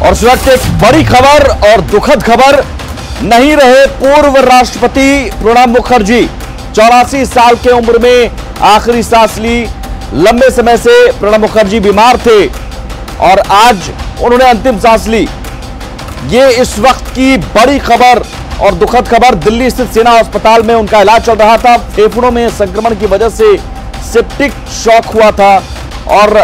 और इस वक्त एक बड़ी खबर और दुखद खबर, नहीं रहे पूर्व राष्ट्रपति प्रणब मुखर्जी। 84 साल के उम्र में आखिरी सांस ली। लंबे समय से प्रणब मुखर्जी बीमार थे और आज उन्होंने अंतिम सांस ली। ये इस वक्त की बड़ी खबर और दुखद खबर। दिल्ली स्थित सेना अस्पताल में उनका इलाज चल रहा था। फेफड़ों में संक्रमण की वजह से सेप्टिक शॉक हुआ था और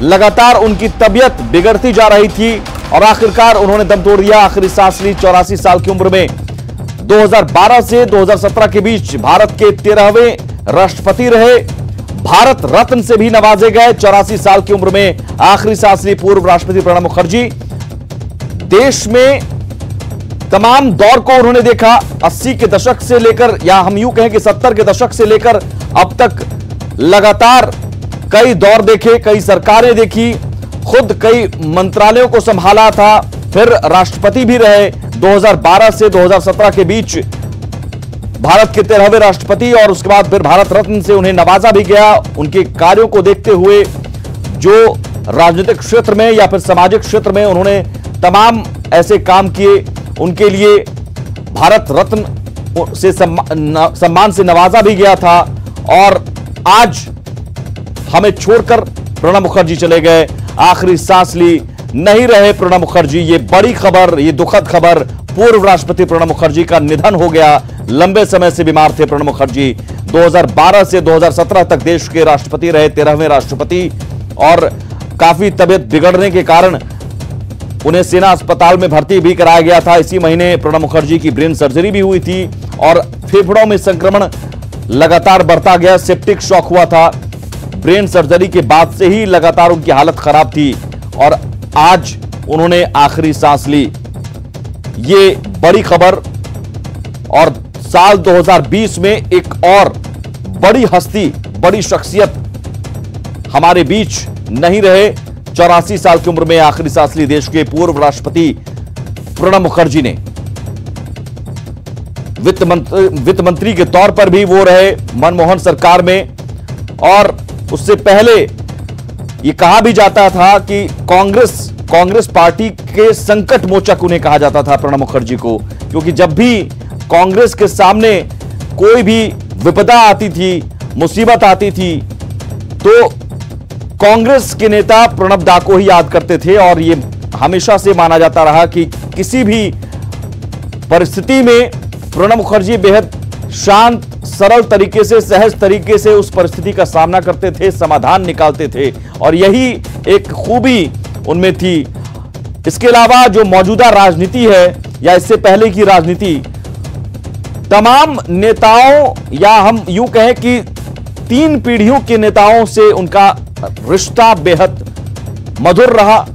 लगातार उनकी तबीयत बिगड़ती जा रही थी और आखिरकार उन्होंने दम तोड़ दिया, आखिरी सांस ली। 84 साल की उम्र में 2012 से 2017 के बीच भारत के 13वें राष्ट्रपति रहे। भारत रत्न से भी नवाजे गए। 84 साल की उम्र में आखिरी सांस ली पूर्व राष्ट्रपति प्रणब मुखर्जी। देश में तमाम दौर को उन्होंने देखा। 80 के दशक से लेकर, या हम यूं कहें कि 70 के दशक से लेकर अब तक लगातार कई दौर देखे, कई सरकारें देखी, खुद कई मंत्रालयों को संभाला था, फिर राष्ट्रपति भी रहे। 2012 से 2017 के बीच भारत के 13वें राष्ट्रपति और उसके बाद फिर भारत रत्न से उन्हें नवाजा भी गया। उनके कार्यों को देखते हुए जो राजनीतिक क्षेत्र में या फिर सामाजिक क्षेत्र में उन्होंने तमाम ऐसे काम किए, उनके लिए भारत रत्न से सम्मान से नवाजा भी गया था। और आज हमें छोड़कर प्रणब मुखर्जी चले गए, आखिरी सांस ली, नहीं रहे प्रणब मुखर्जी। ये बड़ी खबर, ये दुखद खबर। पूर्व राष्ट्रपति प्रणब मुखर्जी का निधन हो गया। लंबे समय से बीमार थे प्रणब मुखर्जी। 2012 से 2017 तक देश के राष्ट्रपति रहे, 13वें राष्ट्रपति, और काफी तबीयत बिगड़ने के कारण उन्हें सेना अस्पताल में भर्ती भी कराया गया था। इसी महीने प्रणब मुखर्जी की ब्रेन सर्जरी भी हुई थी और फेफड़ों में संक्रमण लगातार बढ़ता गया, सेप्टिक शॉक हुआ था। ब्रेन सर्जरी के बाद से ही लगातार उनकी हालत खराब थी और आज उन्होंने आखिरी सांस ली। ये बड़ी खबर। और साल 2020 में एक और बड़ी हस्ती, बड़ी शख्सियत हमारे बीच नहीं रहे। 84 साल की उम्र में आखिरी सांस ली देश के पूर्व राष्ट्रपति प्रणब मुखर्जी ने। वित्त मंत्री के तौर पर भी वो रहे मनमोहन सरकार में, और उससे पहले ये कहा भी जाता था कि कांग्रेस पार्टी के संकट मोचक उन्हें कहा जाता था प्रणब मुखर्जी को, क्योंकि जब भी कांग्रेस के सामने कोई भी विपदा आती थी, मुसीबत आती थी, तो कांग्रेस के नेता प्रणब दा को ही याद करते थे। और ये हमेशा से माना जाता रहा कि किसी भी परिस्थिति में प्रणब मुखर्जी बेहद शांत, सरल तरीके से, सहज तरीके से उस परिस्थिति का सामना करते थे, समाधान निकालते थे, और यही एक खूबी उनमें थी। इसके अलावा जो मौजूदा राजनीति है या इससे पहले की राजनीति, तमाम नेताओं, या हम यूं कहें कि 3 पीढ़ियों के नेताओं से उनका रिश्ता बेहद मधुर रहा।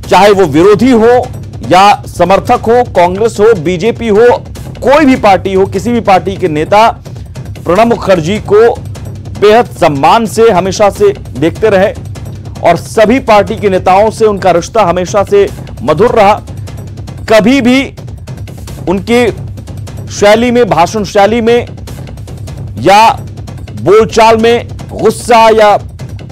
चाहे वो विरोधी हो या समर्थक हो, कांग्रेस हो, बीजेपी हो, कोई भी पार्टी हो, किसी भी पार्टी के नेता प्रणब मुखर्जी को बेहद सम्मान से हमेशा से देखते रहे और सभी पार्टी के नेताओं से उनका रिश्ता हमेशा से मधुर रहा। कभी भी उनके शैली में, भाषण शैली में या बोलचाल में गुस्सा या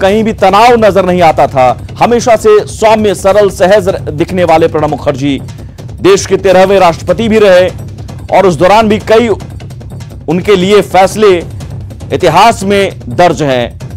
कहीं भी तनाव नजर नहीं आता था। हमेशा से सौम्य, सरल, सहज दिखने वाले प्रणब मुखर्जी देश के 13वें राष्ट्रपति भी रहे और उस दौरान भी कई उनके लिए फैसले इतिहास में दर्ज हैं।